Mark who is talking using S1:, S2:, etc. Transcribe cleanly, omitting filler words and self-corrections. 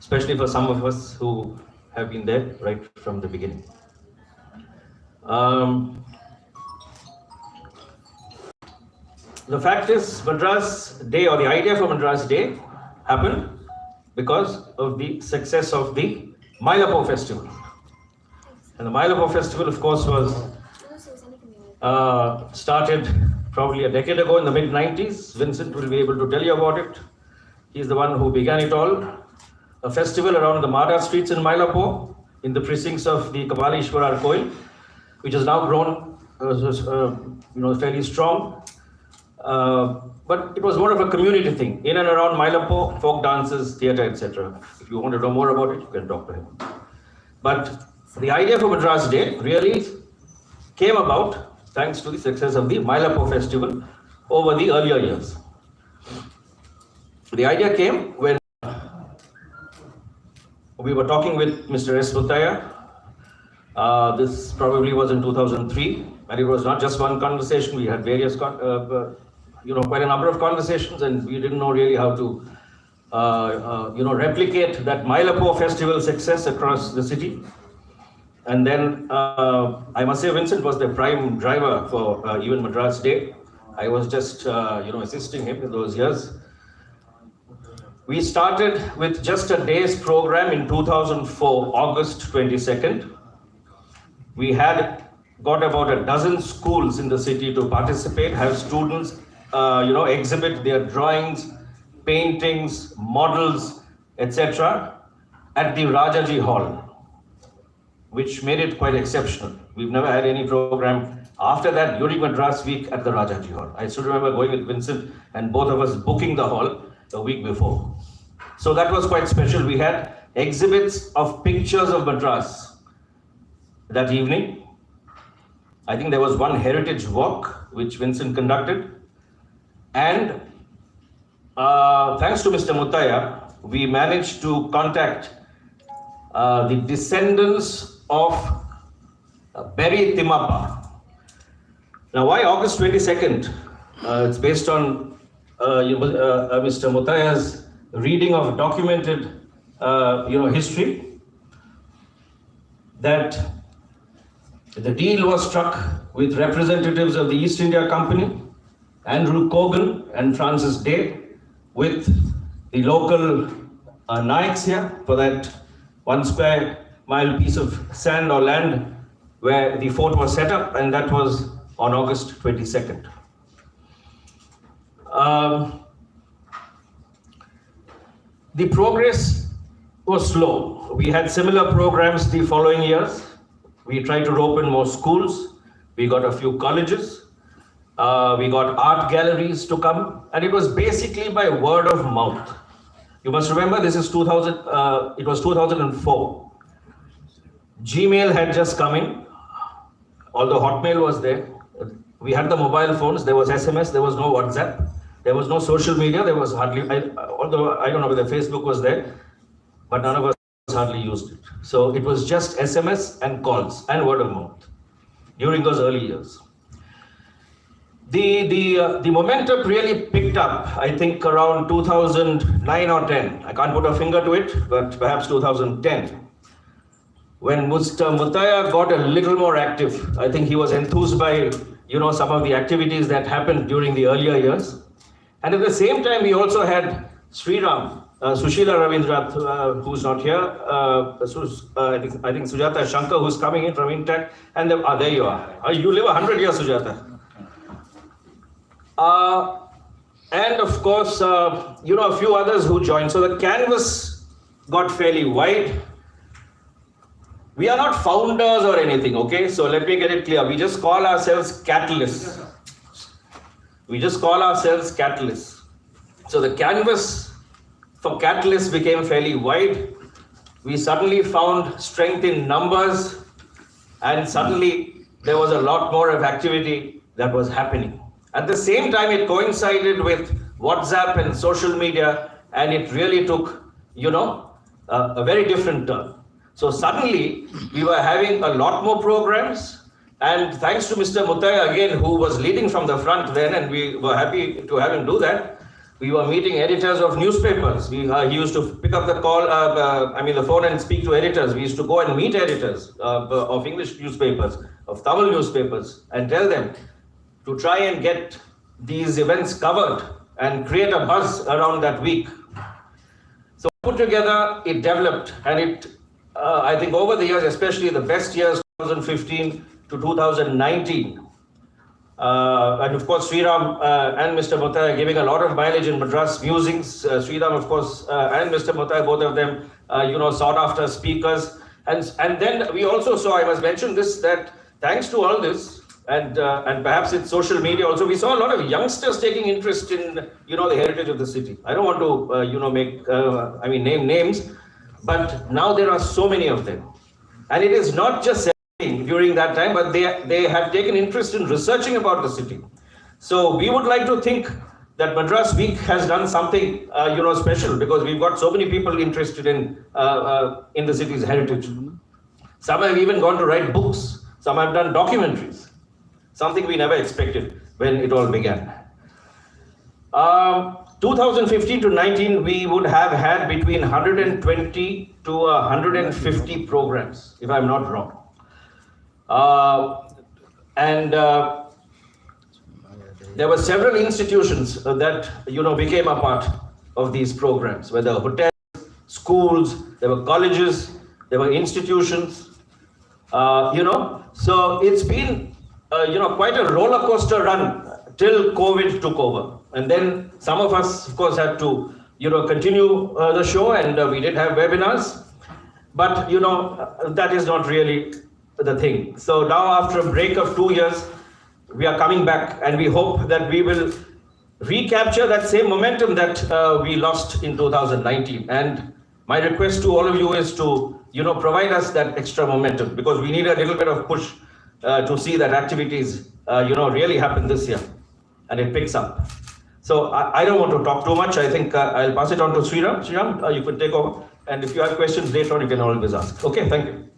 S1: especially for some of us who have been there right from the beginning. The fact is, Madras Day, or the idea for Madras Day, happened because of the success of the Mylapore Festival. And the Mylapore Festival, of course, was started probably a decade ago in the mid-90s. Vincent will be able to tell you about it. He's the one who began it all. A festival around the MADRAS streets in Mylapore, in the precincts of the Kabalishwarar Koil, which has now grown fairly strong. But it was more of a community thing. In and around Mylapore, folk dances, theatre, etc. If you want to know more about it, you can talk to him. But the idea for Madras Day really came about thanks to the success of the Mylapore Festival over the earlier years. The idea came when we were talking with Mr. S. Muttaya. This probably was in 2003, and it was not just one conversation. We had various, quite a number of conversations, and we didn't know really how to, replicate that Mylapore Festival success across the city. And then I must say, Vincent was the prime driver for even Madras Day. I was just, assisting him in those years. We started with just a day's program in 2004, August 22nd. We had got about a dozen schools in the city to participate, have students, exhibit their drawings, paintings, models, etc. at the Rajaji Hall, which made it quite exceptional. We've never had any program after that during Madras Week at the Rajaji Hall. I still remember going with Vincent and both of us booking the hall a week before. So that was quite special. We had exhibits of pictures of Madras that evening. I think there was one heritage walk which Vincent conducted. And thanks to Mr. Muttaya, we managed to contact the descendants of Berry Timapa. Now, why August 22nd? It's based on Mr. Muttaya's reading of documented, history, that the deal was struck with representatives of the East India Company, Andrew Cogan and Francis Day, with the local Naiks here for that 1 square mile piece of sand or land where the fort was set up, and that was on August 22nd. The progress was slow. We had similar programs the following years. We tried to open more schools. We got a few colleges. We got art galleries to come. And it was basically by word of mouth. You must remember, this is 2000. It was 2004. Gmail had just come in, although Hotmail was there. We had the mobile phones. There was SMS. There was no WhatsApp. There was no social media. There was hardly, although I don't know whether Facebook was there, but none of us hardly used it. So it was just SMS and calls and word of mouth during those early years. The momentum really picked up, I think, around 2009 or 10. I can't put a finger to it, but perhaps 2010. When Mr. Muttaya got a little more active, I think he was enthused by, some of the activities that happened during the earlier years. And at the same time, we also had Sriram, Sushila Ravindra, who's not here, I think Sujata Shankar, who's coming in from Intact, and there you are. You live 100 years, Sujata. And of course, a few others who joined. So the canvas got fairly wide. We are not founders or anything, okay? So let me get it clear. We just call ourselves catalysts. So the canvas for catalysts became fairly wide. We suddenly found strength in numbers, and suddenly there was a lot more of activity that was happening. At the same time, it coincided with WhatsApp and social media, and it really took, a very different turn. So suddenly, we were having a lot more programs, and thanks to Mr. Muttaya again, who was leading from the front then, and we were happy to have him do that, We were meeting editors of newspapers. He used to pick up the the phone and speak to editors. We used to go and meet editors of English newspapers, of Tamil newspapers, and tell them to try and get these events covered and create a buzz around that week. So put together, it developed, and I think over the years, especially the best years, 2015 to 2019, and of course, Sriram and Mr. Muttai are giving a lot of mileage in Madras musings. Sriram, of course, and Mr. Muttai, both of them, sought after speakers. And then we also saw, I must mention this, that thanks to all this, and perhaps it's social media also, we saw a lot of youngsters taking interest in, the heritage of the city. I don't want to, name names, but now there are so many of them. And it is not just during that time, but they have taken interest in researching about the city. So we would like to think that Madras Week has done something, special, because we've got so many people interested in the city's heritage. Some have even gone to write books. Some have done documentaries. Something we never expected when it all began. 2015 to 19, we would have had between 120 to 150 programs, if I'm not wrong. There were several institutions that became a part of these programs, whether hotels, schools, there were colleges, there were institutions, So it's been quite a roller coaster run till COVID took over, and then some of us, of course, had to continue the show, and we did have webinars, but that is not really the thing. So now, after a break of 2 years, we are coming back, and we hope that we will recapture that same momentum that we lost in 2019. And my request to all of you is to provide us that extra momentum, because we need a little bit of push to see that activities really happen this year and it picks up. So I don't want to talk too much. I think I'll pass it on to Sriram. Sriram, you can take over, and if you have questions later on, you can always ask. Okay, thank you.